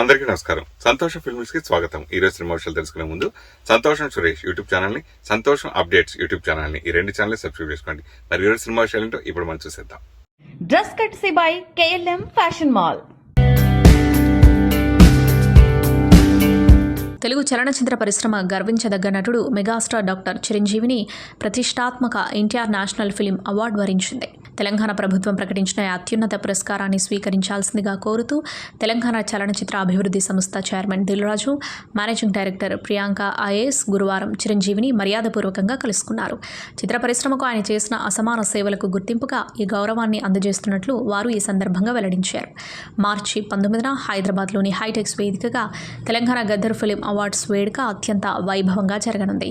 అందరికీ నమస్కారం. సంతోషం ఫిల్మ్స్ కి స్వాగతం. ఈ రోజు సినిమా విషయాలు తెలుసుకునే ముందు సంతోషం సురేష్ యూట్యూబ్ ఛానల్ ని, సంతోషం అప్డేట్స్ యూట్యూబ్ ఛానల్ ని, ఈ రెండు ఛానల్ సబ్స్క్రైబ్ చేసుకోండి. మరి ఈ రోజు సినిమా విషయాలు ఏంటో ఇప్పుడు మనం చూసేద్దాం. Dress కట్సీ by KLM fashion mall. Telugu చలనచిత్ర పరిశ్రమ గర్వించదగ్గ నటుడు మెగాస్టార్ డాక్టర్ చిరంజీవిని ప్రతిష్టాత్మక ఎన్టీఆర్ నేషనల్ ఫిల్మ్ అవార్డు వరించింది. తెలంగాణ ప్రభుత్వం ప్రకటించిన అత్యున్నత పురస్కారాన్ని స్వీకరించాల్సిందిగా కోరుతూ తెలంగాణ చలనచిత్ర అభివృద్ధి సంస్థ chairman Dil Raju, managing director Priyanka IAS గురువారం చిరంజీవిని మర్యాదపూర్వకంగా కలుసుకున్నారు. చిత్ర పరిశ్రమకు ఆయన చేసిన అసమాన సేవలకు గుర్తింపుగా ఈ గౌరవాన్ని అందజేస్తున్నట్లు వారు ఈ సందర్భంగా వెల్లడించారు. మార్చి 19న హైదరాబాద్లోని హైటెక్స్ వేదికగా తెలంగాణ గద్దర్ ఫిలిం అవార్డ్స్ వేడుక అత్యంత వైభవంగా జరగనుంది.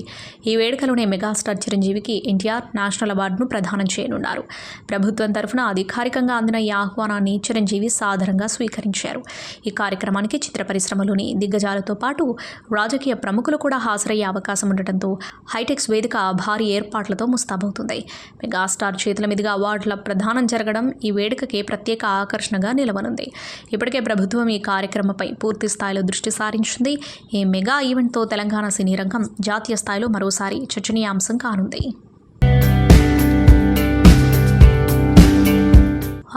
ఈ వేడుకలోనే మెగాస్టార్ చిరంజీవికి ఎన్టీఆర్ నేషనల్ అవార్డును ప్రదానం చేయనున్నారు. ప్రభుత్వం తరఫున అధికారికంగా అందిన ఈ ఆహ్వానాన్ని చిరంజీవి సాదరంగా స్వీకరించారు. ఈ కార్యక్రమానికి చిత్ర పరిశ్రమలోని దిగ్గజాలతో పాటు రాజకీయ ప్రముఖులు కూడా హాజరయ్యే అవకాశం ఉండటంతో హైటెక్స్ వేదిక భారీ ఏర్పాట్లతో ముస్తాబవుతుంది. మెగాస్టార్ చేతుల మీదుగా అవార్డుల ప్రదానం జరగడం ఈ వేడుకకి ప్రత్యేక ఆకర్షణగా నిలవనుంది. ఇప్పటికే ప్రభుత్వం ఈ కార్యక్రమంపై పూర్తి స్థాయిలో దృష్టి సారించింది. ఈ మెగా ఈవెంట్తో తెలంగాణ సినీ రంగం జాతీయ స్థాయిలో మరోసారి చర్చనీయాంశం కానుంది.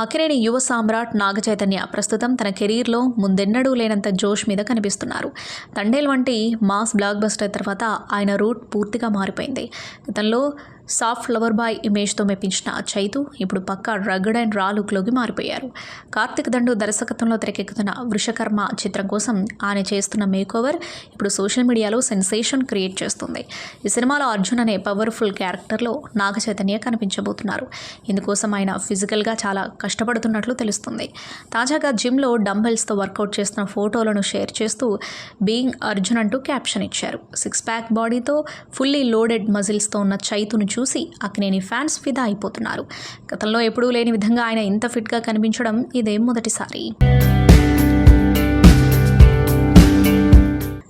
అక్కినేని యువ సామ్రాట్ నాగచైతన్య ప్రస్తుతం తన కెరీర్లో ముందెన్నడూ లేనంత జోష్ మీద కనిపిస్తున్నారు. తండేల్ వంటి మాస్ బ్లాక్ బస్టర్ తర్వాత ఆయన రూట్ పూర్తిగా మారిపోయింది. గతంలో సాఫ్ట్ లవర్ బాయ్ ఇమేజ్తో మెప్పించిన చైతు ఇప్పుడు పక్కా రగ్గడ్ అండ్ రా లుక్లోకి మారిపోయారు. కార్తిక్ దండు దర్శకత్వంలో తెరకెక్కుతున్న వృషకర్మ చిత్రం కోసం ఆయన చేస్తున్న మేకోవర్ ఇప్పుడు సోషల్ మీడియాలో సెన్సేషన్ క్రియేట్ చేస్తుంది. ఈ సినిమాలో అర్జున్ అనే పవర్ఫుల్ క్యారెక్టర్లో నాగ చైతన్య కనిపించబోతున్నారు. ఇందుకోసం ఆయన ఫిజికల్గా చాలా కష్టపడుతున్నట్లు తెలుస్తుంది. తాజాగా జిమ్లో డంబెల్స్తో వర్కౌట్ చేస్తున్న ఫోటోలను షేర్ చేస్తూ బీయింగ్ అర్జున్ అంటూ క్యాప్షన్ ఇచ్చారు. 6 ప్యాక్ బాడీతో ఫుల్లీ లోడెడ్ మజిల్స్తో ఉన్న చైతును చూసి అక్కినేని ఫ్యాన్స్ ఫిదా అయిపోతున్నారు. గతంలో ఎప్పుడూ లేని విధంగా ఆయన ఇంత ఫిట్గా కనిపించడం ఇదేం మొదటిసారి.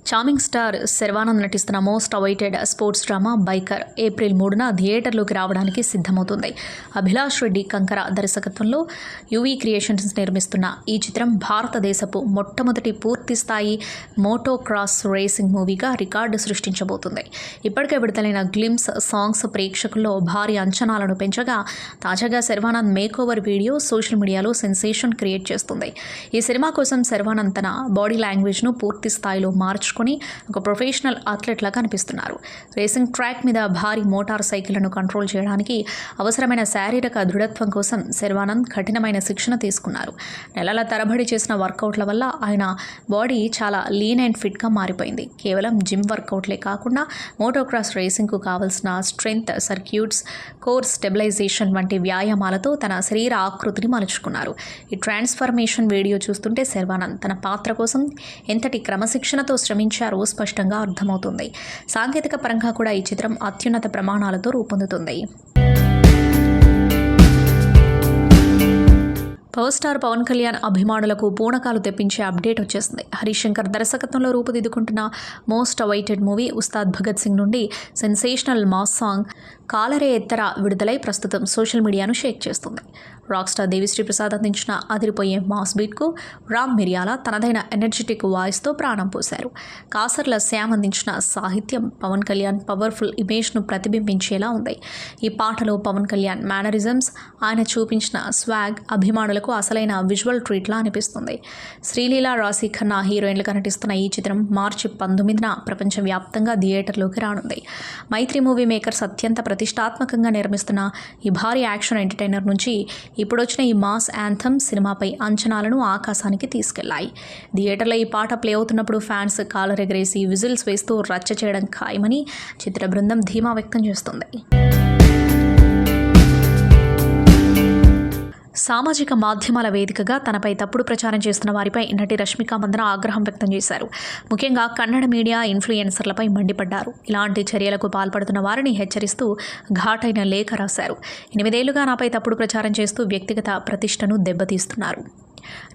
చార్మింగ్ స్టార్ శర్వానంద్ నటిస్తున్న most awaited sports drama biker April 3న థియేటర్లోకి రావడానికి సిద్ధమవుతుంది. అభిలాష్ రెడ్డి కంకర దర్శకత్వంలో యువి క్రియేషన్స్ నిర్మిస్తున్న ఈ చిత్రం భారతదేశపు మొట్టమొదటి పూర్తిస్థాయి మోటో క్రాస్ రేసింగ్ మూవీగా రికార్డు సృష్టించబోతుంది. ఇప్పటికే విడుదలైన గ్లిమ్స్ సాంగ్స్ ప్రేక్షకుల్లో భారీ అంచనాలను పెంచగా తాజాగా శర్వానంద్ మేకోవర్ వీడియో సోషల్ మీడియాలో సెన్సేషన్ క్రియేట్ చేస్తుంది. ఈ సినిమా కోసం శర్వానంద్ తన బాడీ లాంగ్వేజ్ను పూర్తి స్థాయిలో మార్చుకుని ఒక ప్రొఫెషనల్ అథ్లెట్లా కనిపిస్తున్నారు. రేసింగ్ ట్రాక్ మీద భారీ మోటార్ సైకిళ్లను కంట్రోల్ చేయడానికి అవసరమైన శారీరక దృఢత్వం కోసం శర్వానంద్ కఠినమైన శిక్షణ తీసుకున్నారు. నెలల తరబడి చేసిన వర్కౌట్ల వల్ల ఆయన బాడీ చాలా లీన్ అండ్ ఫిట్గా మారిపోయింది. కేవలం జిమ్ వర్కౌట్లే కాకుండా మోటోక్రాస్ రేసింగ్కు కావాల్సిన స్ట్రెంగ్త్, సర్క్యూట్స్, కోర్ స్టెబిలైజేషన్ వంటి వ్యాయామాలతో తన శరీర ఆకృతిని మలుచుకున్నారు. ఈ ట్రాన్స్ఫర్మేషన్ వీడియో చూస్తుంటే శర్వానంద్ తన పాత్ర కోసం ఎంతటి క్రమశిక్షణతో శ్రమించారో స్పష్టంగా అర్థమవుతుంది. సాంకేతిక పరంగా కూడా ఈ చిత్రం అత్యున్నత ప్రమాణాలతో రూపొందుతుంది. పవర్ స్టార్ పవన్ కళ్యాణ్ అభిమానులకు పూనకాలు తెప్పించే అప్డేట్ వచ్చేసింది. హరీష్ శంకర్ దర్శకత్వంలో రూపుదిద్దుకుంటున్న most awaited movie Ustaad Bhagat Singh నుండి సెన్సేషనల్ మాస్ సాంగ్ కాలరే ఎత్తర విడుదలై ప్రస్తుతం సోషల్ మీడియాను షేక్ చేస్తుంది. రాక్ స్టార్ దేవిశ్రీ ప్రసాద్ అందించిన అదిరిపోయే మాస్ బీట్కు రామ్ మిరియాల తనదైన ఎనర్జెటిక్ వాయిస్తో ప్రాణం పోశారు. కాసర్ల శ్యామ్ అందించిన సాహిత్యం పవన్ కళ్యాణ్ పవర్ఫుల్ ఇమేజ్ను ప్రతిబింబించేలా ఉంది. ఈ పాటలో పవన్ కళ్యాణ్ మేనరిజమ్స్, ఆయన చూపించిన స్వాగ్ అభిమానులకు అసలైన విజువల్ ట్రీట్లా అనిపిస్తుంది. శ్రీలీల, రాశి ఖన్నా హీరోయిన్లుగా నటిస్తున్న ఈ చిత్రం మార్చి 19న ప్రపంచవ్యాప్తంగా థియేటర్లోకి రానుంది. మైత్రి మూవీ మేకర్స్ అత్యంత ప్రతిష్టాత్మకంగా నిర్మిస్తున్న ఈ భారీ యాక్షన్ ఎంటర్టైనర్ నుంచి ఇప్పుడొచ్చిన ఈ మాస్ యాంథమ్ సినిమాపై అంచనాలను ఆకాశానికి తీసుకెళ్లాయి. థియేటర్లో ఈ పాట ప్లే అవుతున్నప్పుడు ఫ్యాన్స్ కాలరెగరేసి విజిల్స్ వేస్తూ రచ్చ చేయడం ఖాయమని చిత్ర బృందం ధీమా వ్యక్తం చేస్తుంది. సామాజిక మాధ్యమాల వేదికగా తనపై తప్పుడు ప్రచారం చేస్తున్న వారిపై నటి రష్మిక మందన ఆగ్రహం వ్యక్తం చేశారు. ముఖ్యంగా కన్నడ మీడియా ఇన్ఫ్లుయెన్సర్లపై మండిపడ్డారు. ఇలాంటి చర్యలకు పాల్పడుతున్న వారిని హెచ్చరిస్తూ ఘాటైన లేఖ రాశారు. 8 ఏళ్లుగా నాపై తప్పుడు ప్రచారం చేస్తూ వ్యక్తిగత ప్రతిష్టను దెబ్బతీస్తున్నారు.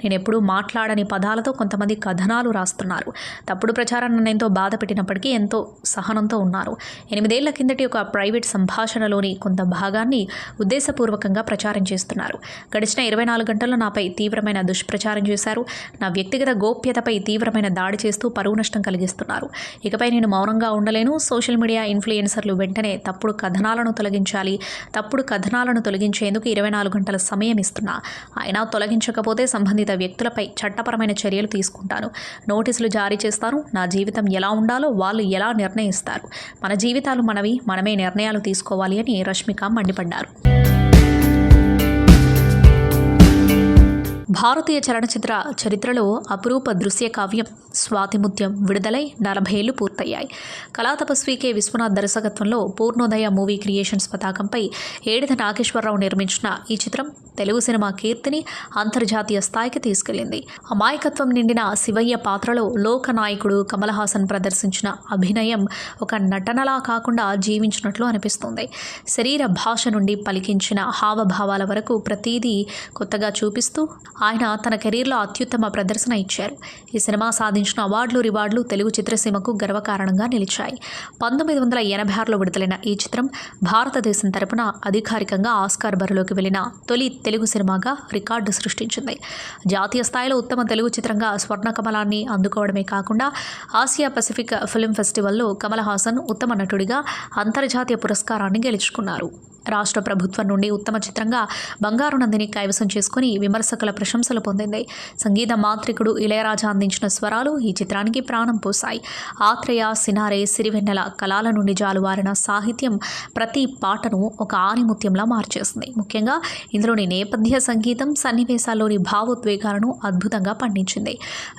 నేను ఎప్పుడూ మాట్లాడని పదాలతో కొంతమంది కథనాలు రాస్తున్నారు. తప్పుడు ప్రచారం నన్ను ఎంతో బాధ పెట్టినప్పటికీ ఎంతో సహనంతో ఉన్నారు. 8 ఏళ్ల కిందటి ఒక ప్రైవేట్ సంభాషణలోని కొంత భాగాన్ని ఉద్దేశపూర్వకంగా ప్రచారం చేస్తున్నారు. గడిచిన 24 గంటల్లో నాపై తీవ్రమైన దుష్ప్రచారం చేశారు. నా వ్యక్తిగత గోప్యతపై తీవ్రమైన దాడి చేస్తూ పరువు నష్టం కలిగిస్తున్నారు. ఇకపై నేను మౌనంగా ఉండలేను. సోషల్ మీడియా ఇన్ఫ్లుయెన్సర్లు వెంటనే తప్పుడు కథనాలను తొలగించాలి. తప్పుడు కథనాలను తొలగించేందుకు 24 గంటల సమయం ఇస్తున్నా. అయినా తొలగించకపోతే సంబంధిత వ్యక్తులపై చట్టపరమైన చర్యలు తీసుకుంటాను. నోటీసులు జారీ చేస్తాను. నా జీవితం ఎలా ఉండాలో వాళ్ళు ఎలా నిర్ణయిస్తారు. మన జీవితాలు మనవి, మనమే నిర్ణయాలు తీసుకోవాలి అని రష్మిక మండిపడ్డారు. భారతీయ చలనచిత్ర చరిత్రలో అపురూప దృశ్య కావ్యం స్వాతిముత్యం విడుదలై 40 ఏళ్లు పూర్తయ్యాయి. కళాతపస్వి కె. విశ్వనాథ్ దర్శకత్వంలో పూర్ణోదయ మూవీ క్రియేషన్స్ పతాకంపై ఏడిద నాగేశ్వరరావు నిర్మించిన ఈ చిత్రం తెలుగు సినిమా కీర్తిని అంతర్జాతీయ స్థాయికి తీసుకెళ్లింది. అమాయకత్వం నిండిన శివయ్య పాత్రలో లోకనాయకుడు కమల్ హాసన్ ప్రదర్శించిన అభినయం ఒక నటనలా కాకుండా జీవించినట్లు అనిపిస్తుంది. శరీర భాష నుండి పలికించిన హావభావాల వరకు ప్రతిదీ కొత్తగా చూపిస్తూ ఆయన తన కెరీర్లో అత్యుత్తమ ప్రదర్శన ఇచ్చారు. ఈ సినిమా సాధించిన అవార్డులు రివార్డులు తెలుగు చిత్రసీమకు గర్వకారణంగా నిలిచాయి. 1986లో విడుదలైన ఈ చిత్రం భారతదేశం తరపున అధికారికంగా ఆస్కార్ బరిలోకి వెళ్లిన తొలి తెలుగు సినిమాగా రికార్డు సృష్టించింది. జాతీయ స్థాయిలో ఉత్తమ తెలుగు చిత్రంగా స్వర్ణ కమలాన్ని అందుకోవడమే కాకుండా ఆసియా పసిఫిక్ ఫిల్మ్ ఫెస్టివల్లో కమల్ హాసన్ ఉత్తమ నటుడిగా అంతర్జాతీయ పురస్కారాన్ని గెలుచుకున్నారు. రాష్ట్ర ప్రభుత్వం నుండి ఉత్తమ చిత్రంగా బంగారు నందిని కైవసం చేసుకుని విమర్శకుల ప్రశంసలు పొందింది. సంగీత మాంత్రికుడు ఇళయరాజా అందించిన స్వరాలు ఈ చిత్రానికి ప్రాణం పోశాయి. ఆత్రేయ, సినారే, సిరివెన్నెల కళాల నుండి జాలువారిన సాహిత్యం ప్రతి పాటను ఒక ఆణిముత్యంలా మార్చేసింది. ముఖ్యంగా ఇందులోని నేపథ్య సంగీతం సన్నివేశాల్లోని భావోద్వేగాలను అద్భుతంగా పండించింది.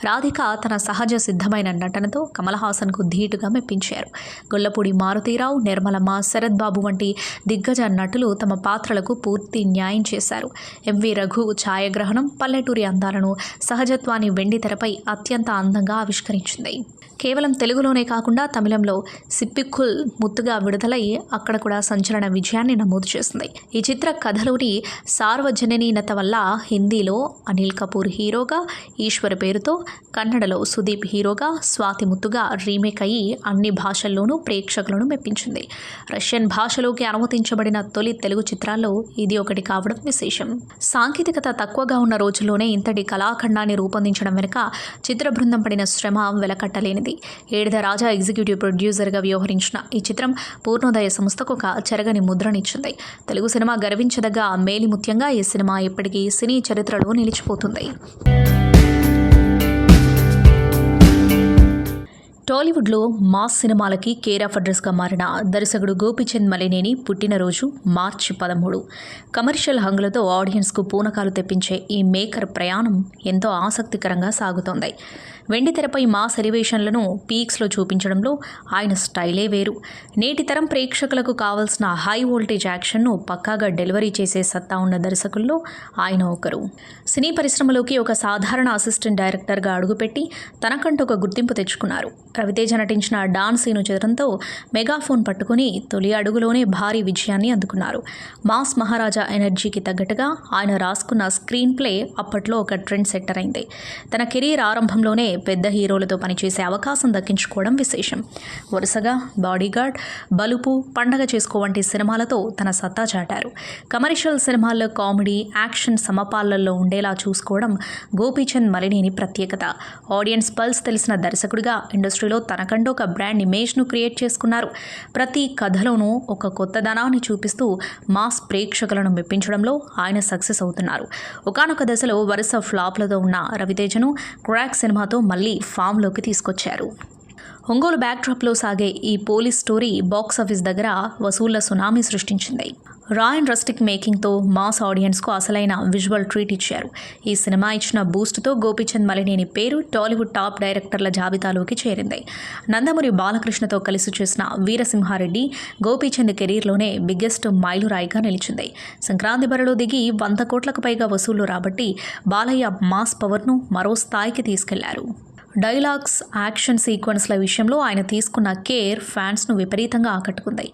రాధిక తన సహజ సిద్ధమైన నటనతో కమల్ హాసన్కు ధీటుగా మెప్పించారు. గొల్లపూడి మారుతీరావు, నిర్మలమ్మ, శరత్ బాబు వంటి దిగ్గజ నటులు తమ పాత్రలకు పూర్తి న్యాయం చేశారు. ఎంవి రఘు ఛాయాగ్రహణం పల్లెటూరి అందాలను, సహజత్వాన్ని వెండితెరపై అత్యంత అందంగా ఆవిష్కరించింది. కేవలం తెలుగులోనే కాకుండా తమిళంలో సిప్పిక్కుల్ ముత్తుగా విడుదలై అక్కడ కూడా సంచలన విజయాన్ని నమోదు చేసింది. ఈ చిత్ర కథలోని సార్వజనీనత వల్ల హిందీలో అనిల్ కపూర్ హీరోగా, ఈశ్వర్ పేరుతో కన్నడలో సుదీప్ హీరోగా, స్వాతి ముత్తుగా రీమేక్ అయ్యి అన్ని భాషల్లోనూ ప్రేక్షకులను మెప్పించింది. రష్యన్ భాషలోకి అనుమతించబడిన తొలి తెలుగు చిత్రాల్లో ఇది ఒకటి కావడం విశేషం. సాంకేతికత తక్కువగా ఉన్న రోజుల్లోనే ఇంతటి కళాఖండాన్ని రూపొందించడం వెనుక చిత్ర బృందం పడిన శ్రమ వెలకట్టలేనిది. ఏడిద రాజా ఎగ్జిక్యూటివ్ ప్రొడ్యూసర్గా వ్యవహరించిన ఈ చిత్రం పూర్ణోదయ సంస్థకు ఒక చెరగని ముద్రనిచ్చింది. తెలుగు సినిమా గర్వించదగ్గ మేలిముత్యంగా ఈ సినిమా ఎప్పటికీ సినీ చరిత్రలో నిలిచిపోతుంది. టాలీవుడ్లో మాస్ సినిమాలకి కేర్ ఆఫ్ అడ్రస్గా మారిన దర్శకుడు గోపీచంద్ మలినేని పుట్టినరోజు మార్చి 13. కమర్షియల్ హంగులతో ఆడియన్స్కు పూనకాలు తెప్పించే ఈ మేకర్ ప్రయాణం ఎంతో ఆసక్తికరంగా సాగుతోంది. వెండితెరపై మాస్ ఎలివేషన్లను పీక్స్లో చూపించడంలో ఆయన స్టైలే వేరు. నేటి తరం ప్రేక్షకులకు కావాల్సిన హై వోల్టేజ్ యాక్షన్ను పక్కాగా డెలివరీ చేసే సత్తా ఉన్న దర్శకుల్లో ఆయన ఒకరు. సినీ పరిశ్రమలోకి ఒక సాధారణ అసిస్టెంట్ డైరెక్టర్గా అడుగుపెట్టి తనకంటూ ఒక గుర్తింపు తెచ్చుకున్నారు. రవితేజ నటించిన డాన్ సీను చిత్రంతో మెగాఫోన్ పట్టుకుని తొలి అడుగులోనే భారీ విజయాన్ని అందుకున్నారు. మాస్ మహారాజా ఎనర్జీకి తగ్గట్టుగా ఆయన రాసుకున్న స్క్రీన్ ప్లే అప్పట్లో ఒక ట్రెండ్ సెట్టర్ అయింది. తన కెరీర్ ఆరంభంలోనే పెద్ద హీరోలతో పనిచేసే అవకాశం దక్కించుకోవడం విశేషం. వరుసగా బాడీగార్డ్, బలుపు, పండగ చేసుకో వంటి సినిమాలతో తన సత్తా చాటారు. కమర్షియల్ సినిమాల్లో కామెడీ, యాక్షన్ సమపాళ్లలో ఉండేలా చూసుకోవడం గోపీచంద్ మలినేని ప్రత్యేకత. ఆడియన్స్ పల్స్ తెలిసిన దర్శకుడిగా ఇండస్ట్రీలో తనకంటూ ఒక బ్రాండ్ ఇమేజ్ను క్రియేట్ చేసుకున్నారు. ప్రతి కథలోనూ ఒక కొత్తదనాన్ని చూపిస్తూ మాస్ ప్రేక్షకులను మెప్పించడంలో ఆయన సక్సెస్ అవుతున్నారు. ఒకానొక దశలో వరుస ఫ్లాప్లతో ఉన్న రవితేజను క్రాక్ సినిమాతో మళ్ళీ ఫామ్లోకి తీసుకొచ్చారు. ఒంగోలు బ్యాక్డ్రాప్లో సాగే ఈ పోలీస్ స్టోరీ బాక్సాఫీస్ దగ్గర వసూళ్ల సునామీ సృష్టించింది. రా అండ్ రస్టిక్ మేకింగ్తో మాస్ ఆడియన్స్కు అసలైన విజువల్ ట్రీట్ ఇచ్చారు. ఈ సినిమా ఇచ్చిన బూస్ట్తో గోపీచంద్ మలినేని పేరు టాలీవుడ్ టాప్ డైరెక్టర్ల జాబితాలోకి చేరింది. నందమూరి బాలకృష్ణతో కలిసి చేసిన వీరసింహారెడ్డి గోపీచంద్ కెరీర్లోనే బిగ్గెస్ట్ మైలురాయిగా నిలిచింది. సంక్రాంతి బరిలో దిగి 100 కోట్లకు పైగా వసూళ్లు రాబట్టి బాలయ్య మాస్ పవర్ను మరో స్థాయికి తీసుకెళ్లారు. డైలాగ్స్, యాక్షన్ సీక్వెన్స్ల విషయంలో ఆయన తీసుకున్న కేర్ ఫ్యాన్స్ను విపరీతంగా ఆకట్టుకుంది.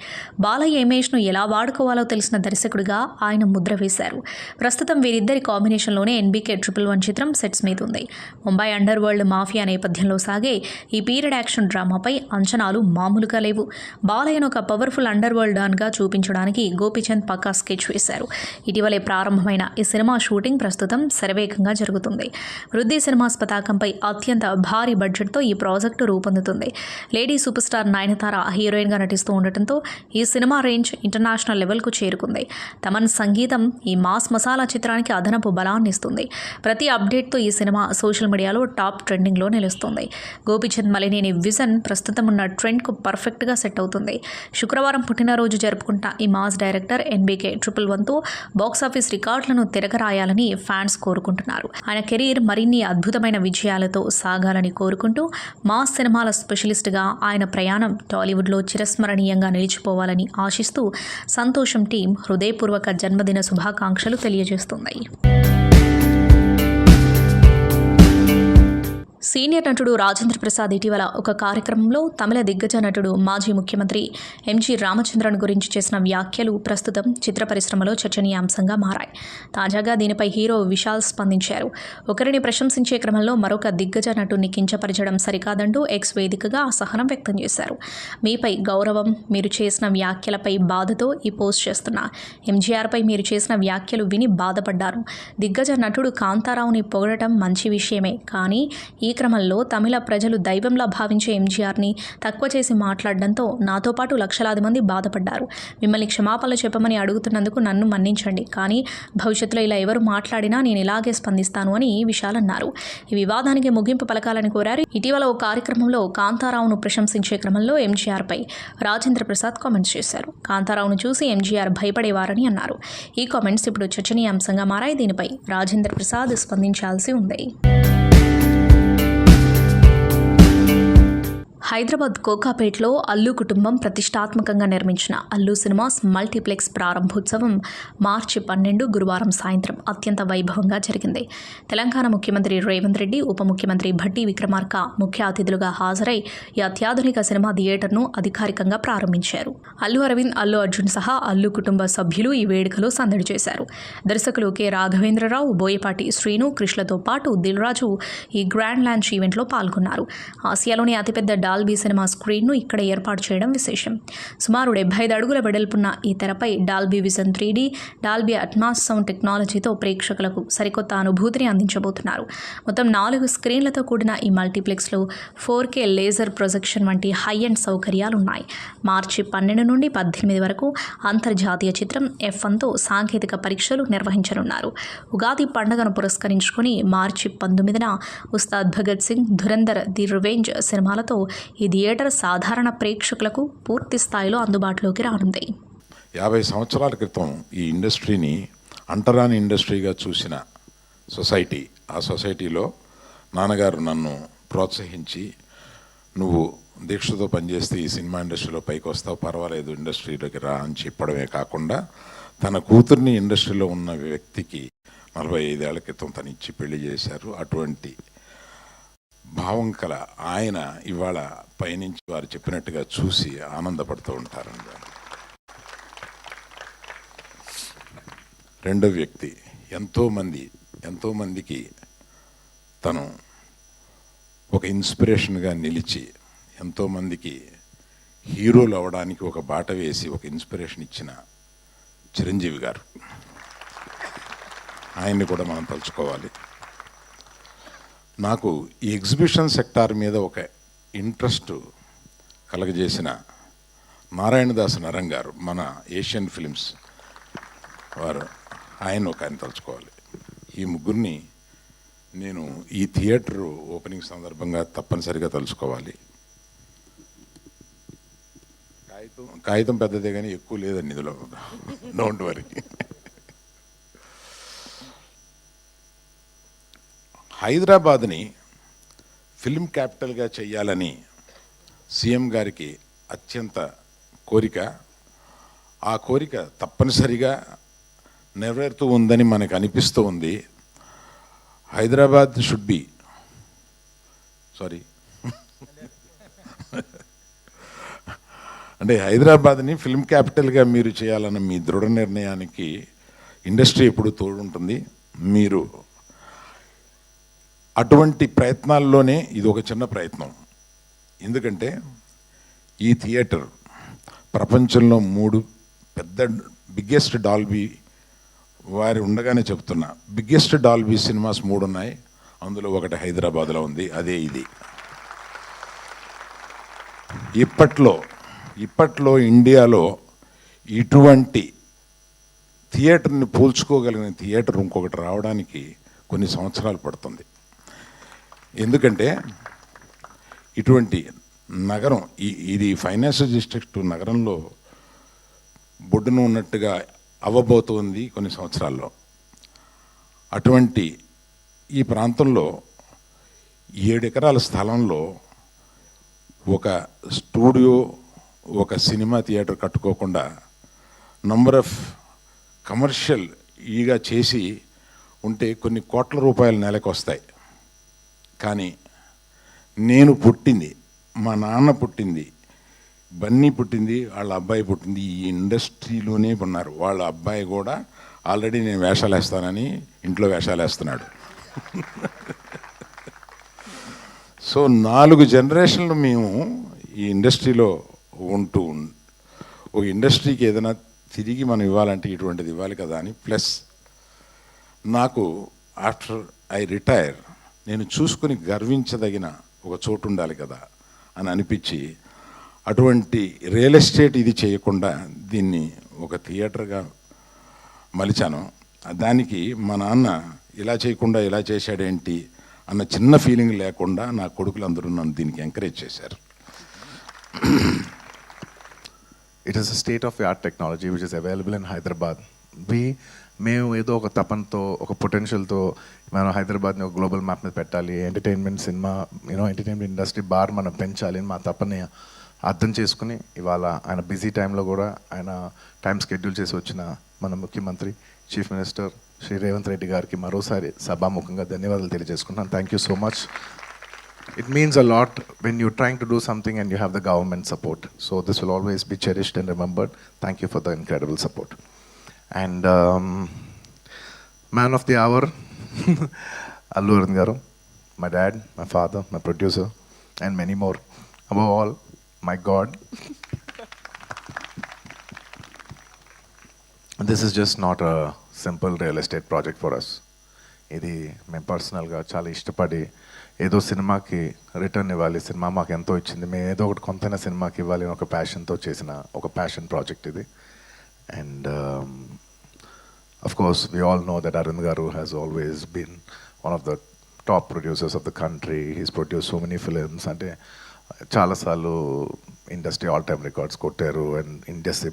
బాలయ్య ఇమేజ్ను ఎలా వాడుకోవాలో తెలిసిన దర్శకుడిగా ఆయన ముద్ర వేశారు. ప్రస్తుతం వీరిద్దరి కాంబినేషన్లోనే ఎన్బీకే 111 చిత్రం సెట్స్ మీద ఉంది. ముంబై అండర్ వరల్డ్ మాఫియా నేపథ్యంలో సాగే ఈ పీరియడ్ యాక్షన్ డ్రామాపై అంచనాలు మామూలుగా లేవు. బాలయ్యను ఒక పవర్ఫుల్ అండర్ వరల్డ్ డాన్గా చూపించడానికి గోపీచంద్ పక్కా స్కెచ్ వేశారు. ఇటీవలే ప్రారంభమైన ఈ సినిమా షూటింగ్ ప్రస్తుతం శరవేగంగా జరుగుతుంది. వృద్ధి సినిమాస్ పతాకంపై అత్యంత భారీ బడ్జెట్తో ఈ ప్రాజెక్టు రూపొందుతుంది. లేడీ సూపర్ స్టార్ నయనతార హీరోయిన్గా నటిస్తూ ఉండటంతో ఈ సినిమా రేంజ్ ఇంటర్నేషనల్ లెవెల్కు చేరుకుంది. తమన్ సంగీతం ఈ మాస్ మసాలా చిత్రానికి అదనపు బలాన్ని ఇస్తుంది. ప్రతి అప్డేట్తో ఈ సినిమా సోషల్ మీడియాలో టాప్ ట్రెండింగ్లో నిలుస్తుంది. గోపీచంద్ మలినేని విజన్ ప్రస్తుతం ఉన్న ట్రెండ్కు పర్ఫెక్ట్గా సెట్ అవుతుంది. శుక్రవారం పుట్టినరోజు జరుపుకుంటున్న ఈ మాస్ డైరెక్టర్ ఎన్బీకే 111తో బాక్సాఫీస్ రికార్డులను తిరగరాయాలని ఫ్యాన్స్ కోరుకుంటున్నారు. ఆయన కెరీర్ మరిన్ని అద్భుతమైన విజయాలతో సాగాలని కోరుకుంటూ మాస్ సినిమాల స్పెషలిస్ట్గా ఆయన ప్రయాణం టాలీవుడ్లో చిరస్మరణీయంగా నిలిచిపోవాలని ఆశిస్తూ సంతోషం టీం హృదయపూర్వక జన్మదిన శుభాకాంక్షలు తెలియజేస్తుంది. సీనియర్ నటుడు రాజేంద్ర ప్రసాద్ ఇటీవల ఒక కార్యక్రమంలో తమిళ దిగ్గజ నటుడు మాజీ ముఖ్యమంత్రి ఎంజి రామచంద్రన్ గురించి చేసిన వ్యాఖ్యలు ప్రస్తుతం చిత్ర పరిశ్రమలో చర్చనీయాంశంగా మారాయి. తాజాగా దీనిపై హీరో విశాల్ స్పందించారు. ఒకరిని ప్రశంసించే క్రమంలో మరొక దిగ్గజ నటుడిని కించపరచడం సరికాదంటూ ఎక్స్ వేదికగా అసహనం వ్యక్తం చేశారు. మీపై గౌరవం, మీరు చేసిన వ్యాఖ్యలపై బాధతో ఈ పోస్ట్ చేస్తున్నా. ఎంజీఆర్పై మీరు చేసిన వ్యాఖ్యలు విని బాధపడ్డారు. దిగ్గజ నటుడు కాంతారావుని పొగడటం మంచి విషయమే, కానీ ఈ క్రమంలో తమిళ ప్రజలు దైవంలా భావించే ఎంజీఆర్ని తక్కువ చేసి మాట్లాడడంతో నాతో పాటు లక్షలాది మంది బాధపడ్డారు. మిమ్మల్ని క్షమాపణలు చెప్పమని అడుగుతున్నందుకు నన్ను మన్నించండి, కానీ భవిష్యత్తులో ఇలా ఎవరు మాట్లాడినా నేను ఇలాగే స్పందిస్తాను అని విశాల్ అన్నారు. ఈ వివాదానికి ముగింపు పలకాలని కోరారు. ఇటీవల ఓ కార్యక్రమంలో కాంతారావును ప్రశంసించే క్రమంలో ఎంజీఆర్పై రాజేంద్ర ప్రసాద్ కామెంట్స్ చేశారు. కాంతారావును చూసి ఎంజీఆర్ భయపడేవారని అన్నారు. ఈ కామెంట్స్ ఇప్పుడు చర్చనీయాంశంగా మారాయి. దీనిపై రాజేంద్ర ప్రసాద్ స్పందించాల్సి ఉంది. హైదరాబాద్ కోకాపేట్లో అల్లు కుటుంబం ప్రతిష్టాత్మకంగా నిర్మించిన అల్లు సినిమాస్ మల్టీప్లెక్స్ ప్రారంభోత్సవం మార్చి 12 గురువారం సాయంత్రం అత్యంత వైభవంగా జరిగింది. తెలంగాణ ముఖ్యమంత్రి రేవంత్ రెడ్డి, ఉప ముఖ్యమంత్రి భట్టి విక్రమార్క ముఖ్య అతిథులుగా హాజరై ఈ అత్యాధునిక సినిమా థియేటర్ను అధికారికంగా ప్రారంభించారు. అల్లు అరవింద్, అల్లు అర్జున్ సహా అల్లు కుటుంబ సభ్యులు ఈ వేడుకలో సందడి చేశారు. దర్శకులు కె రాఘవేంద్రరావు, బోయపాటి శ్రీను, కృష్ణతో పాటు దిల్ రాజు ఈ గ్రాండ్ లాంచ్ ఈవెంట్లో పాల్గొన్నారు. ఆసియాలోని అతిపెద్ద డాల్బీ సినిమా స్క్రీన్ను ఇక్కడ ఏర్పాటు చేయడం విశేషం. సుమారు 75 అడుగుల వెడల్పున్న ఈ తెరపై Dolby vision 3D, Dolby Atmos sound టెక్నాలజీతో ప్రేక్షకులకు సరికొత్త అనుభూతిని అందించబోతున్నారు. మొత్తం 4 స్క్రీన్లతో కూడిన ఈ మల్టీప్లెక్స్లో 4K లేజర్ ప్రొజెక్షన్ వంటి హై ఎండ్ సౌకర్యాలున్నాయి. మార్చి 12 నుండి 18 వరకు అంతర్జాతీయ చిత్రం F1తో సాంకేతిక పరీక్షలు నిర్వహించనున్నారు. ఉగాది పండుగను పురస్కరించుకుని మార్చి 19న ఉస్తాద్ భగత్ సింగ్, ధురంధర్, ది రివెంజ్ సినిమాలతో ఈ థియేటర్ సాధారణ ప్రేక్షకులకు పూర్తి స్థాయిలో అందుబాటులోకి రానుంది. 50 సంవత్సరాల క్రితం ఈ ఇండస్ట్రీని అంటరాని ఇండస్ట్రీగా చూసిన సొసైటీ, ఆ సొసైటీలో నాన్నగారు నన్ను ప్రోత్సహించి, నువ్వు దీక్షతో పనిచేస్తే ఈ సినిమా ఇండస్ట్రీలో పైకి వస్తావు, పర్వాలేదు ఇండస్ట్రీలోకి రా అని చెప్పడమే కాకుండా తన కూతుర్ని ఇండస్ట్రీలో ఉన్న వ్యక్తికి 45 ఏళ్ల క్రితం తను ఇచ్చి పెళ్లి చేశారు. అటువంటి భావం కల ఆయన ఇవాళ పైనుంచి వారు చెప్పినట్టుగా చూసి ఆనందపడుతూ ఉంటారండి. రెండో వ్యక్తి ఎంతోమందికి తను ఒక ఇన్స్పిరేషన్గా నిలిచి, ఎంతోమందికి హీరోలు అవ్వడానికి ఒక బాట వేసి ఒక ఇన్స్పిరేషన్ ఇచ్చిన చిరంజీవి గారు. ఆయన్ని కూడా మనం తలుచుకోవాలి. నాకు ఈ ఎగ్జిబిషన్ సెక్టార్ మీద ఒక ఇంట్రెస్ట్ కలగజేసిన నారాయణదాస్ నరం గారు, మన ఏషియన్ ఫిలిమ్స్ వారు, ఆయన తలుచుకోవాలి. ఈ ముగ్గురిని నేను ఈ థియేటర్ ఓపెనింగ్ సందర్భంగా తప్పనిసరిగా తలుచుకోవాలి. కాగితం పెద్దదే కానీ ఎక్కువ లేదండి ఇందులో, డోంట్ వరీ. హైదరాబాద్ని ఫిల్మ్ క్యాపిటల్గా చేయాలని సీఎం గారికి అత్యంత కోరిక. ఆ కోరిక తప్పనిసరిగా నెరవేరుతూ ఉందని మనకు అనిపిస్తూ ఉంది. Hyderabad should be sorry. అంటే హైదరాబాద్ని ఫిల్మ్ క్యాపిటల్గా మీరు చేయాలన్న మీ దృఢ నిర్ణయానికి ఇండస్ట్రీ ఎప్పుడు తోడుంటుంది. మీరు అటువంటి ప్రయత్నాల్లోనే ఇది ఒక చిన్న ప్రయత్నం. ఎందుకంటే ఈ థియేటర్ ప్రపంచంలో 3 పెద్ద బిగ్గెస్ట్ డాల్బీ వారి ఉండగానే చెప్తున్నా, బిగ్గెస్ట్ డాల్బీ సినిమాస్ 3 ఉన్నాయి. అందులో ఒకటి హైదరాబాద్లో ఉంది, అదే ఇది. ఇప్పట్లో ఇండియాలో ఇటువంటి థియేటర్ని పోల్చుకోగలిగిన థియేటర్ ఇంకొకటి రావడానికి కొన్ని సంవత్సరాలు పడుతుంది. ఎందుకంటే ఇటువంటి నగరం, ఇది ఫైనాన్షియల్ డిస్ట్రిక్ట్ నగరంలో బొడ్డున ఉన్నట్టుగా అవ్వబోతోంది కొన్ని సంవత్సరాల్లో. అటువంటి ఈ ప్రాంతంలో 7 ఎకరాల స్థలంలో ఒక స్టూడియో, ఒక సినిమా థియేటర్ కట్టుకోకుండా నంబర్ ఆఫ్ కమర్షియల్ ఈగా చేసి ఉంటే కొన్ని కోట్ల రూపాయలు నెలకు వస్తాయి. కానీ నేను పుట్టింది, మా నాన్న పుట్టింది, బన్నీ పుట్టింది, వాళ్ళ అబ్బాయి పుట్టింది ఈ ఇండస్ట్రీలోనే ఉన్నారు. వాళ్ళ అబ్బాయి కూడా ఆల్రెడీ నేను వేషాలు వేస్తానని ఇంట్లో వేషాలు వేస్తున్నాడు. సో 4 జనరేషన్లు మేము ఈ ఇండస్ట్రీలో ఉంటూ ఒక ఇండస్ట్రీకి ఏదైనా తిరిగి మనం ఇవ్వాలంటే ఇటువంటిది ఇవ్వాలి కదా అని. ప్లస్ నాకు ఆఫ్టర్ ఐ రిటైర్ నేను చూసుకొని గర్వించదగిన ఒక చోటు ఉండాలి కదా అని అనిపించి అటువంటి రియల్ ఎస్టేట్ ఇది చేయకుండా దీన్ని ఒక థియేటర్గా మలిచాను. దానికి మా నాన్న ఇలా చేయకుండా ఇలా చేశాడేంటి అన్న చిన్న ఫీలింగ్ లేకుండా నా కొడుకులందరూ నన్ను దీనికి ఎంకరేజ్ చేశారు. It is a state-of-the-art technology which is available in Hyderabad. మేము ఏదో ఒక తపనతో, ఒక పొటెన్షియల్తో మనం హైదరాబాద్ని ఒక గ్లోబల్ మ్యాప్ మీద పెట్టాలి, entertainment cinema entertainment industry bar మనం పెంచాలి అని మా తపని అర్థం చేసుకుని ఇవాళ ఆయన బిజీ టైంలో కూడా ఆయన టైం స్కెడ్యూల్ చేసి వచ్చిన మన ముఖ్యమంత్రి చీఫ్ మినిస్టర్ శ్రీ రేవంత్ రెడ్డి గారికి మరోసారి సభాముఖంగా ధన్యవాదాలు తెలియజేసుకుంటున్నాను. Thank you so much. It means a lot when you're trying to do something and you have the government support. So this will always be cherished and remembered. Thank you for the incredible support. And man of the hour, Allu Arvind garu, my dad, my father, my producer, and many more. Above all, my God. This is just not a simple real estate project for us. ఇది మేము పర్సనల్గా చాలా ఇష్టపడి ఏదో సినిమాకి return ఇవ్వాలి, cinema మాకు ఎంతో ఇచ్చింది, మేము ఏదో ఒకటి కొంతైనా సినిమాకి ఇవ్వాలి అని ఒక ప్యాషన్తో చేసిన ఒక ప్యాషన్ ప్రాజెక్ట్ ఇది. And of course we all know that Aravind గారు has always been one of the top producers of the country. He's produce so many films. అంటే చాలాసార్లు ఇండస్ట్రీ ఆల్ టైమ్ రికార్డ్స్ కొట్టారు. అండ్ ఇండస్ట్రీ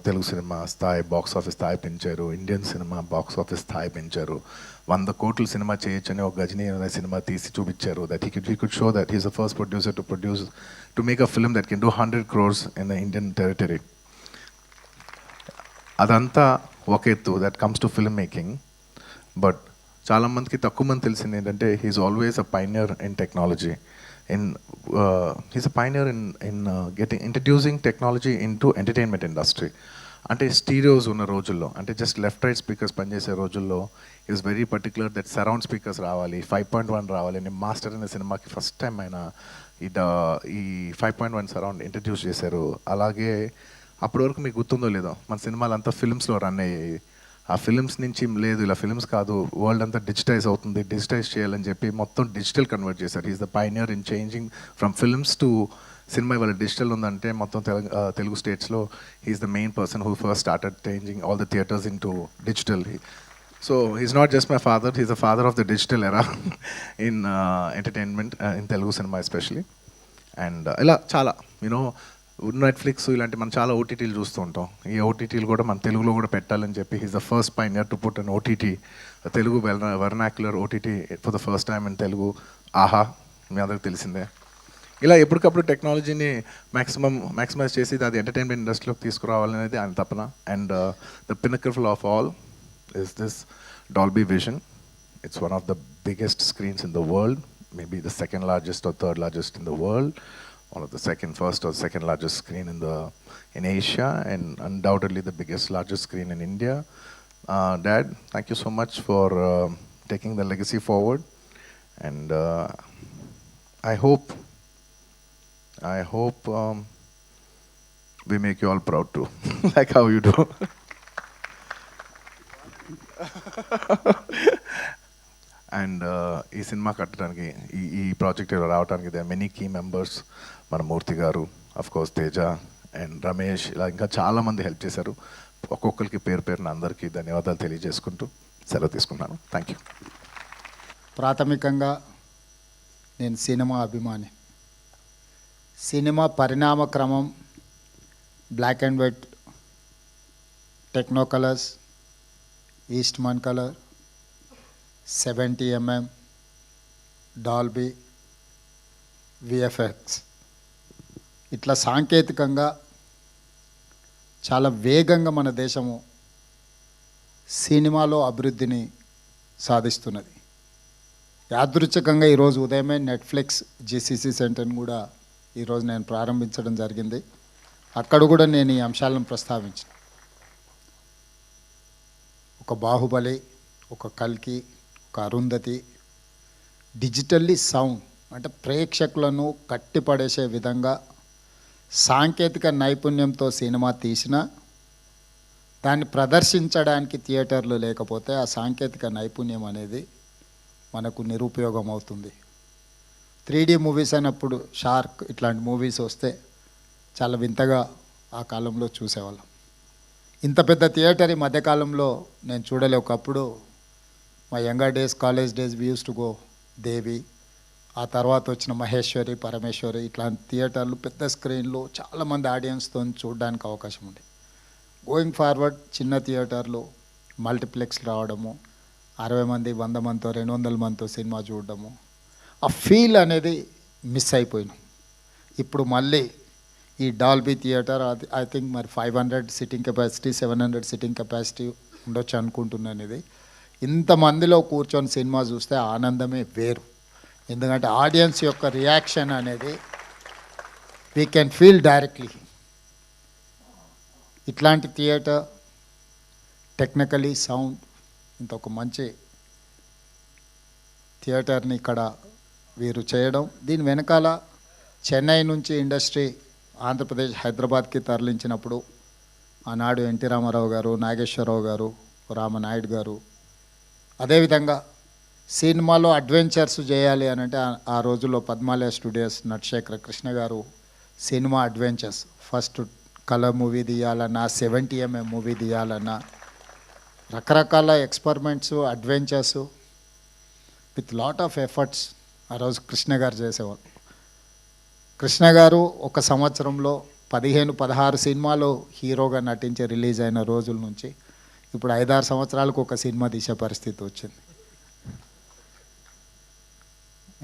తెలుగు సినిమా స్థాయి, box office స్థాయి పెంచారు. Indian cinema box office స్థాయి పెంచారు. 100 కోట్ల సినిమా చేయొచ్చని ఒక గజనీ అనే సినిమా తీసి చూపించారు. That he could show that he's the first producer to make a film that can do 100 crores in the Indian territory. అదంతా ఒక ఎత్తు, that comes to film making. But చాలామందికి తక్కువ మంది తెలిసింది ఏంటంటే he's always a pioneer in technology. He's a pioneer in introducing technology into entertainment industry. అంటే స్టీరియోస్ ఉన్న రోజుల్లో, అంటే జస్ట్ లెఫ్ట్ రైట్ స్పీకర్స్ పనిచేసే రోజుల్లో is very particular that surround speakers రావాలి, 5.1 రావాలి అని మాస్టర్ అనే సినిమాకి ఫస్ట్ టైం ఆయన ఈ 5.1 సరౌండ్ ఇంట్రడ్యూస్ చేశారు. అలాగే అప్పటి వరకు మీకు గుర్తుందో లేదో మన సినిమాలు అంతా ఫిల్మ్స్లో రన్ అయ్యాయి. ఆ ఫిల్మ్స్ నుంచి లేదు, ఇలా ఫిల్మ్స్ కాదు, వరల్డ్ అంతా డిజిటైజ్ అవుతుంది, డిజిటైజ్ చేయాలని చెప్పి మొత్తం డిజిటల్ కన్వర్ట్ చేశారు. Is the pioneer in changing from films to cinema. ఇవాళ డిజిటల్ ఉందంటే మొత్తం తెలుగు స్టేట్స్లో he's the main person who first started changing all the theatres into digital. So he's not just my father, he's the father of the digital era in entertainment, in Telugu cinema especially. And ఇలా చాలా Netflix ఇలాంటి మనం చాలా ఓటీటీలు చూస్తూ ఉంటాం. ఈ ఓటీటీలు కూడా మన తెలుగులో కూడా పెట్టాలని చెప్పి he's the first pioneer to put an OTT, Telugu vernacular OTT for the first time in Telugu. ఆహా, మీ అందరికి తెలిసిందే. ఇలా ఎప్పటికప్పుడు టెక్నాలజీని మ్యాక్సిమైజ్ చేసి అది ఎంటర్టైన్మెంట్ ఇండస్ట్రీలోకి తీసుకురావాలనేది ఆయన తపన. And the pinnacle of all is this Dolby vision. It's one of the biggest screens in the world. maybe the second largest or third largest in the world, one of the first or second largest screen in Asia, and undoubtedly the largest screen in India. Dad, thank you so much for taking the legacy forward, and I hope we make you all proud too, like how you do. And ఈ cinema కట్టడానికి ఈ project రావడానికి they many key members, మన మూర్తి గారు, of course Teja and Ramesh, ఇలా ఇంకా చాలామంది help చేశారు. ఒక్కొక్కరికి పేరున అందరికీ ధన్యవాదాలు తెలియజేసుకుంటూ సెలవు తీసుకున్నాను. Thank you. ప్రాథమికంగా నేను సినిమా అభిమాని. సినిమా పరిణామ క్రమం black and white, techno colours, Eastman colour, 70mm, Dolby, VFX, ఇట్లా సాంకేతికంగా చాలా వేగంగా మన దేశము సినిమాలో అభివృద్ధిని సాధిస్తున్నది. యాదృచ్ఛికంగా ఈరోజు ఉదయమే నెట్ఫ్లిక్స్ జిసిసి సెంటర్ని కూడా ఈరోజు నేను ప్రారంభించడం జరిగింది. అక్కడ కూడా నేను ఈ అంశాలను ప్రస్తావించిన. ఒక బాహుబలి, ఒక కల్కి, ఒక అరుంధతి డిజిటల్లీ సౌండ్, అంటే ప్రేక్షకులను కట్టిపడేసే విధంగా సాంకేతిక నైపుణ్యంతో సినిమా తీసిన దాన్ని ప్రదర్శించడానికి థియేటర్లు లేకపోతే ఆ సాంకేతిక నైపుణ్యం అనేది మనకు నిరుపయోగం అవుతుంది. 3D మూవీస్ అన్నప్పుడు షార్క్ ఇట్లాంటి మూవీస్ వస్తే చాలా వింతగా ఆ కాలంలో చూసేవాళ్ళం. ఇంత పెద్ద థియేటర్ ఈ మధ్యకాలంలో నేను చూడలే. ఒకప్పుడు మా younger days, college days we use to go Devi, ఆ తర్వాత వచ్చిన మహేశ్వరి, పరమేశ్వరి, ఇట్లాంటి థియేటర్లు పెద్ద స్క్రీన్లు చాలామంది ఆడియన్స్తో చూడడానికి అవకాశం ఉంది. గోయింగ్ ఫార్వర్డ్ చిన్న థియేటర్లు, మల్టీప్లెక్స్ రావడము, 60 మంది, 100 మందితో, 200 మందితో సినిమా చూడడము, ఆ ఫీల్ అనేది మిస్ అయిపోయినాం. ఇప్పుడు మళ్ళీ ఈ డాల్బీ థియేటర్ ఐ థింక్ మరి 500 సిట్టింగ్ కెపాసిటీ, 700 సిట్టింగ్ కెపాసిటీ ఉండొచ్చు అనుకుంటున్నాను. ఇది ఇంతమందిలో కూర్చొని సినిమా చూస్తే ఆనందమే వేరు. ఎందుకంటే ఆడియన్స్ యొక్క రియాక్షన్ అనేది వీ కెన్ ఫీల్ డైరెక్ట్లీ. ఇట్లాంటి థియేటర్ టెక్నికలీ సౌండ్ ఇంత ఒక మంచి థియేటర్ని ఇక్కడ వీరు చేయడం, దీని వెనకాల చెన్నై నుంచి ఇండస్ట్రీ ఆంధ్రప్రదేశ్, హైదరాబాద్కి తరలించినప్పుడు ఆనాడు ఎన్టీ రామారావు గారు, నాగేశ్వరరావు గారు, రామనాయుడు గారు, అదేవిధంగా సినిమాలో అడ్వెంచర్స్ చేయాలి అని అంటే ఆ రోజుల్లో పద్మాలయ స్టూడియోస్ నటశేఖర కృష్ణ గారు cinema adventures, first colour movie తీయాలన్నా, 70mm మూవీ తీయాలన్నా, రకరకాల experiments, adventures with lot of efforts ఆ రోజు కృష్ణ గారు చేసేవాళ్ళు. కృష్ణ గారు ఒక సంవత్సరంలో 15-16 సినిమాలు హీరోగా నటించి రిలీజ్ అయిన రోజుల నుంచి ఇప్పుడు 5-6 సంవత్సరాలకు ఒక సినిమా తీసే పరిస్థితి వచ్చింది.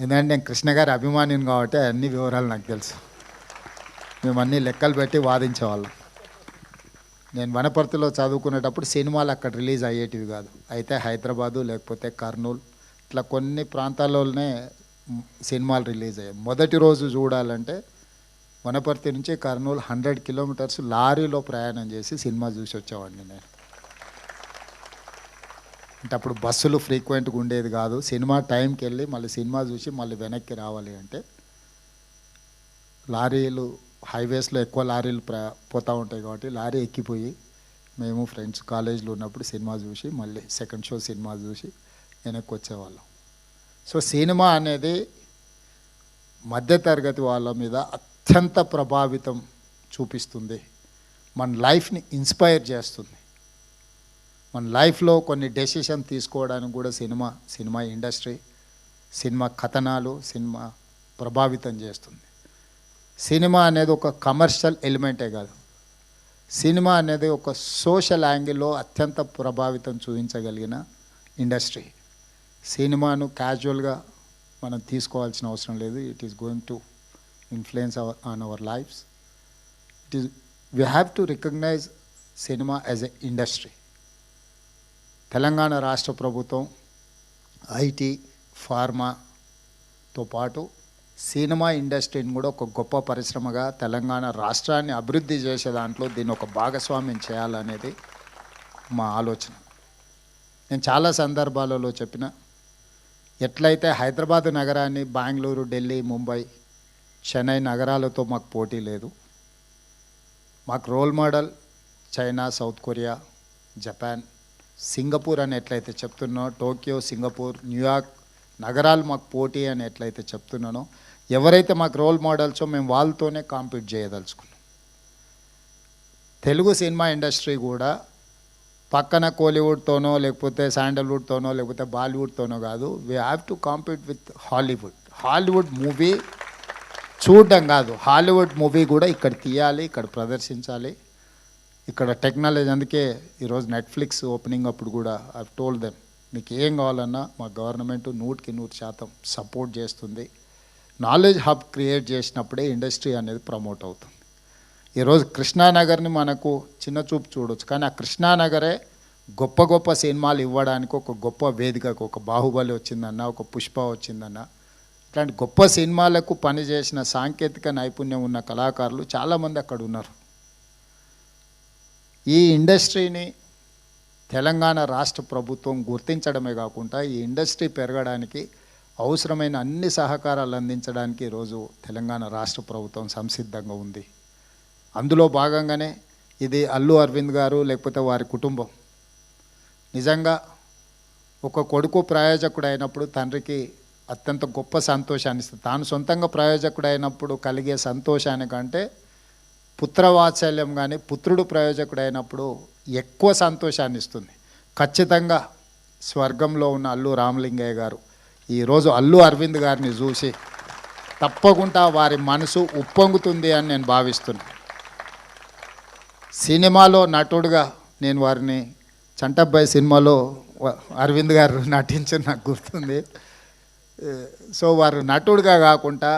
ఎందుకంటే నేను కృష్ణ గారి అభిమానిని కాబట్టి అన్ని వివరాలు నాకు తెలుసు. మేము అన్ని లెక్కలు పెట్టి వాదించేవాళ్ళం. నేను వనపర్తిలో చదువుకునేటప్పుడు సినిమాలు అక్కడ రిలీజ్ అయ్యేటివి కాదు. అయితే హైదరాబాదు లేకపోతే కర్నూలు ఇట్లా కొన్ని ప్రాంతాల్లోనే సినిమాలు రిలీజ్ అయ్యాయి. మొదటి రోజు చూడాలంటే వనపర్తి నుంచి కర్నూలు 100 కిలోమీటర్స్ లారీలో ప్రయాణం చేసి సినిమా చూసి వచ్చేవాడిని నేను. అంటే అప్పుడు బస్సులు ఫ్రీక్వెంట్గా ఉండేది కాదు. సినిమా టైంకి వెళ్ళి మళ్ళీ సినిమా చూసి మళ్ళీ వెనక్కి రావాలి అంటే లారీలు, హైవేస్లో ఎక్కువ లారీలు పోతూ ఉంటాయి కాబట్టి లారీ ఎక్కిపోయి మేము ఫ్రెండ్స్ కాలేజీలో ఉన్నప్పుడు సినిమా చూసి మళ్ళీ సెకండ్ షో సినిమా చూసి వెనక్కి వచ్చేవాళ్ళం. సో సినిమా అనేది మధ్యతరగతి వాళ్ళ మీద అత్యంత ప్రభావితం చూపిస్తుంది. మన లైఫ్ని ఇన్స్పైర్ చేస్తుంది. మన లైఫ్లో కొన్ని డెసిషన్ తీసుకోవడానికి కూడా సినిమా ఇండస్ట్రీ, సినిమా కథనాలు, సినిమా ప్రభావితం చేస్తుంది. సినిమా అనేది ఒక కమర్షియల్ ఎలిమెంటే కాదు. సినిమా అనేది ఒక సోషల్ యాంగిల్లో అత్యంత ప్రభావితం చూపించగలిగిన ఇండస్ట్రీ. సినిమాను క్యాజువల్గా మనం తీసుకోవాల్సిన అవసరం లేదు. It is going to influence on our lives. We have to recognise cinema as a industry. Telangana రాష్ట్ర ప్రభుత్వం ఐటీ, ఫార్మా, తో పాటు సినిమా ఇండస్ట్రీని కూడా ఒక గొప్ప పరిశ్రమగా తెలంగాణ రాష్ట్రాన్ని అభివృద్ధి చేసే దాంట్లో దీన్ని ఒక భాగస్వామ్యం చేయాలనేది మా ఆలోచన. నేను చాలా సందర్భాలలో చెప్పిన, ఎట్లయితే హైదరాబాద్ నగరాన్ని బెంగళూరు, ఢిల్లీ, ముంబై, చెన్నై నగరాలతో మాకు పోటీ లేదు. మాకు role model China, South Korea, Japan, Singapore అని ఎట్లయితే చెప్తున్నో, టోక్యో, సింగపూర్, న్యూయార్క్ నగరాలు మాకు పోటీ అని ఎట్లయితే చెప్తున్నానో, ఎవరైతే మాకు రోల్ మోడల్సో మేము వాళ్ళతోనే కాంపీట్ చేయదలుచుకున్నాం. తెలుగు సినిమా ఇండస్ట్రీ కూడా పక్కన కోలీవుడ్తోనో లేకపోతే శాండల్వుడ్తోనో లేకపోతే బాలీవుడ్తోనో కాదు, we have to compete with Hollywood. Hollywood movie చూడడం కాదు, హాలీవుడ్ మూవీ కూడా ఇక్కడ తీయాలి, ఇక్కడ ప్రదర్శించాలి. ఇక్కడ టెక్నాలజీ, అందుకే ఈరోజు నెట్ఫ్లిక్స్ ఓపెనింగ్ అప్పుడు కూడా ఐ టోల్డ్ దెమ్, మీకు ఏం కావాలన్నా మా గవర్నమెంట్ 100% సపోర్ట్ చేస్తుంది. నాలెడ్జ్ హబ్ క్రియేట్ చేసినప్పుడే ఇండస్ట్రీ అనేది ప్రమోట్ అవుతుంది. ఈరోజు కృష్ణానగర్ని మనకు చిన్న చూపు చూడవచ్చు, కానీ ఆ కృష్ణానగరే గొప్ప గొప్ప సినిమాలు ఇవ్వడానికి ఒక గొప్ప వేదికకు, ఒక బాహుబలి వచ్చిందన్న, ఒక పుష్ప వచ్చిందన్న, ఇట్లాంటి గొప్ప సినిమాలకు పనిచేసిన సాంకేతిక నైపుణ్యం ఉన్న కళాకారులు చాలామంది అక్కడ ఉన్నారు. ఈ ఇండస్ట్రీని తెలంగాణ రాష్ట్ర ప్రభుత్వం గుర్తించడమే కాకుండా ఈ ఇండస్ట్రీ పెరగడానికి అవసరమైన అన్ని సహకారాలు అందించడానికి ఈరోజు తెలంగాణ రాష్ట్ర ప్రభుత్వం సంసిద్ధంగా ఉంది. అందులో భాగంగానే ఇది అల్లు అరవింద్ గారు లేకపోతే వారి కుటుంబం నిజంగా ఒక కొడుకు ప్రయోజకుడు అయినప్పుడు తండ్రికి అత్యంత గొప్ప సంతోషాన్ని ఇస్తుంది. తాను సొంతంగా ప్రయోజకుడు అయినప్పుడు కలిగే సంతోషానికంటే పుత్రవాత్సల్యం కానీ పుత్రుడు ప్రయోజకుడు అయినప్పుడు ఎక్కువ సంతోషాన్ని ఇస్తుంది. ఖచ్చితంగా స్వర్గంలో ఉన్న అల్లు రామలింగయ్య గారు ఈరోజు అల్లు అరవింద్ గారిని చూసి తప్పకుండా వారి మనసు ఉప్పొంగుతుంది అని నేను భావిస్తున్నాను. సినిమాలో నటుడుగా నేను వారిని చంటబ్బాయి సినిమాలో అరవింద్ గారు నటించిన నాకు గుర్తుంది. సో వారు నటుడుగా కాకుండా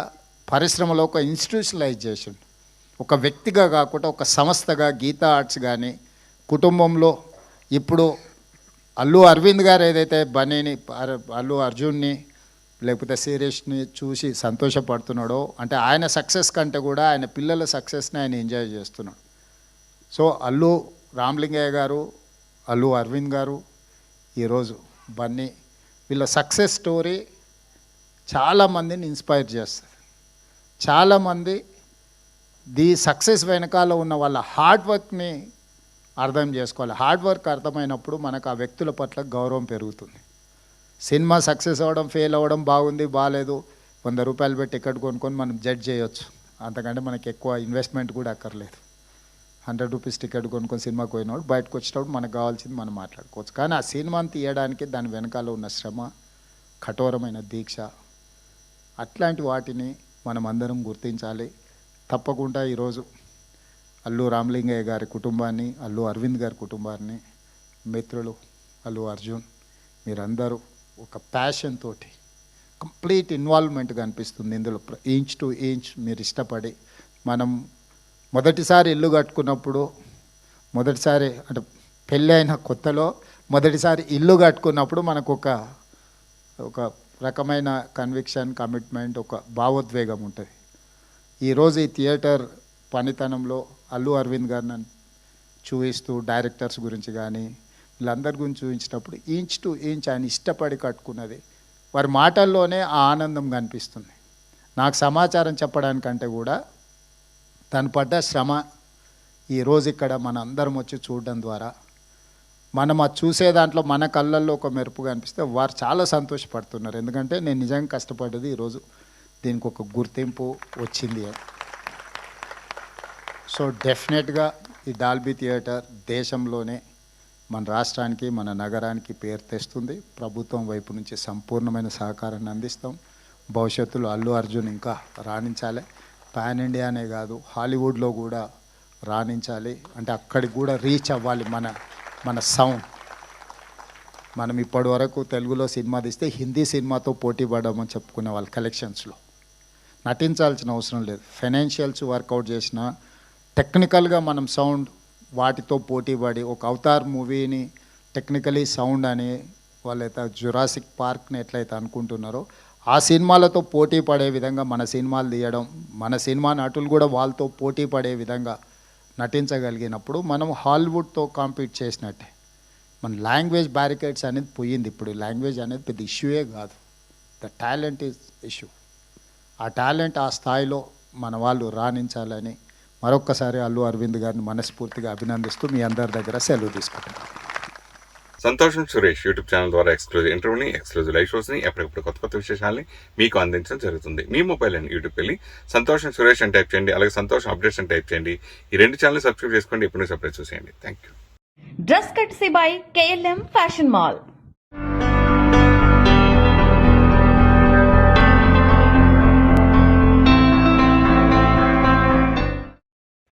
పరిశ్రమలో ఒక ఇన్స్టిట్యూషనలైజేషన్, ఒక వ్యక్తిగా కాకుండా ఒక సంస్థగా గీతా ఆర్ట్స్ కానీ కుటుంబంలో ఇప్పుడు అల్లు అరవింద్ గారు ఏదైతే బన్నీని, అల్లు అర్జున్ని లేకపోతే శిరీష్ని చూసి సంతోషపడుతున్నాడో, అంటే ఆయన సక్సెస్ కంటే కూడా ఆయన పిల్లల సక్సెస్ని ఆయన ఎంజాయ్ చేస్తున్నాడు. సో అల్లు రామలింగయ్య గారు, అల్లు అరవింద్ గారు, ఈరోజు బన్నీ, వీళ్ళ సక్సెస్ స్టోరీ చాలామందిని ఇన్స్పైర్ చేస్తుంది. చాలామంది ది సక్సెస్ వెనకాల ఉన్న వాళ్ళ హార్డ్ వర్క్ని అర్థం చేసుకోవాలి. హార్డ్ వర్క్ అర్థమైనప్పుడు మనకు ఆ వ్యక్తుల పట్ల గౌరవం పెరుగుతుంది. సినిమా సక్సెస్ అవ్వడం, ఫెయిల్ అవ్వడం, బాగుంది బాగాలేదు, 100 రూపాయలు పెట్టి టికెట్ కొనుక్కొని మనం జడ్జ్ చేయొచ్చు. అంతకంటే మనకి ఎక్కువ ఇన్వెస్ట్మెంట్ కూడా అక్కర్లేదు. 100 రూపీస్ టికెట్ కొనుక్కొని సినిమాకి పోయినప్పుడు బయటకు వచ్చేటప్పుడు మనకు కావాల్సింది మనం మాట్లాడుకోవచ్చు. కానీ ఆ సినిమాని తీయడానికి దాని వెనకాల ఉన్న శ్రమ, కఠోరమైన దీక్ష, అట్లాంటి వాటిని మనం అందరం గుర్తించాలి. తప్పకుండా ఈరోజు అల్లు రామలింగయ్య గారి కుటుంబాన్ని, అల్లు అరవింద్ గారి కుటుంబాన్ని, మిత్రులు అల్లు అర్జున్, మీరందరూ ఒక ప్యాషన్ తోటి కంప్లీట్ ఇన్వాల్వ్మెంట్గా అనిపిస్తుంది ఇందులో. ఇంచ్ టు ఇంచ్ మీరు ఇష్టపడి, మనం మొదటిసారి ఇల్లు కట్టుకున్నప్పుడు, మొదటిసారి అంటే పెళ్ళి అయిన కొత్తలో మొదటిసారి ఇల్లు కట్టుకున్నప్పుడు మనకు ఒక రకమైన కన్విక్షన్, కమిట్మెంట్, ఒక భావోద్వేగం ఉంటుంది. ఈరోజు ఈ థియేటర్ పనితనంలో అల్లు అరవింద్ గారిని చూపిస్తూ, డైరెక్టర్స్ గురించి కానీ వీళ్ళందరి గురించి చూపించినప్పుడు ఇంచ్ టు ఇంచ్ ఆయన ఇష్టపడి కట్టుకున్నది వారి మాటల్లోనే ఆ ఆనందం కనిపిస్తుంది. నాకు సమాచారం చెప్పడానికంటే కూడా తను పడ్డ శ్రమ ఈరోజు ఇక్కడ మన అందరం వచ్చి చూడడం ద్వారా మనం అది చూసే దాంట్లో మన కళ్ళల్లో ఒక మెరుపుగా అనిపిస్తే వారు చాలా సంతోషపడుతున్నారు. ఎందుకంటే నేను నిజంగా కష్టపడ్డది ఈరోజు దీనికి ఒక గుర్తింపు వచ్చింది అని. సో డెఫినెట్గా ఈ డాల్బీ థియేటర్ దేశంలోనే మన రాష్ట్రానికి, మన నగరానికి పేరు తెస్తుంది. ప్రభుత్వం వైపు నుంచి సంపూర్ణమైన సహకారాన్ని అందిస్తాం. భవిష్యత్తులో అల్లు అర్జున్ ఇంకా రాణించాలి. పాన్ ఇండియానే కాదు, హాలీవుడ్లో కూడా రాణించాలి. అంటే అక్కడికి కూడా రీచ్ అవ్వాలి మన సౌండ్. మనం ఇప్పటి వరకు తెలుగులో సినిమా తీస్తే హిందీ సినిమాతో పోటీ పడమని చెప్పుకునే వాళ్ళ కలెక్షన్స్లో నటించాల్సిన అవసరం లేదు. ఫైనాన్షియల్స్ వర్కౌట్ చేసిన టెక్నికల్గా మనం సౌండ్ వాటితో పోటీ పడి ఒక అవతార్ మూవీని టెక్నికలీ సౌండ్ అని వాళ్ళైతే జురాసిక్ పార్క్ని ఎట్లయితే అనుకుంటున్నారో ఆ సినిమాలతో పోటీ పడే విధంగా మన సినిమాలు తీయడం, మన సినిమా నటులు కూడా వాళ్ళతో పోటీ పడే విధంగా నటించగలిగినప్పుడు మనం హాలీవుడ్తో కాంపీట్ చేసినట్టే. మన లాంగ్వేజ్ బ్యారికేడ్స్ అనేది పోయింది. ఇప్పుడు లాంగ్వేజ్ అనేది పెద్ద ఇష్యూయే కాదు. The talent is issue. ఆ టాలెంట్ ఆ స్థాయిలో మన వాళ్ళు రాణించాలని మరొక్కసారి అల్లు అరవింద్ గారిని మనస్ఫూర్తిగా అభినందిస్తూ మీ అందరి దగ్గర సెలవు తీసుకుంటున్నాను. సంతోషం సురేష్ యూట్యూబ్ ఛానల్ ద్వారా ఎక్స్క్లూజివ్ ఇంటర్వ్యూని, ఎక్స్క్లూజివ్ లైవ్ షోస్ని, ఎప్పటికప్పుడు కొత్త విశేషాలని మీకు అందించడం జరుగుతుంది. మీ మొబైల్ అండ్ యూట్యూబ్ వెళ్ళి సంతోషం సురేష్ అని టైప్ చేయండి, అలాగే సంతోషం అప్డేట్స్ అని టైప్ చేయండి. ఈ రెండు ఛానల్ సబ్స్క్రైబ్ చేసుకోండి, ఎప్పుడు సపరేట్ చూసేయండి. Thank you. Dress కట్సీ by KLM fashion mall.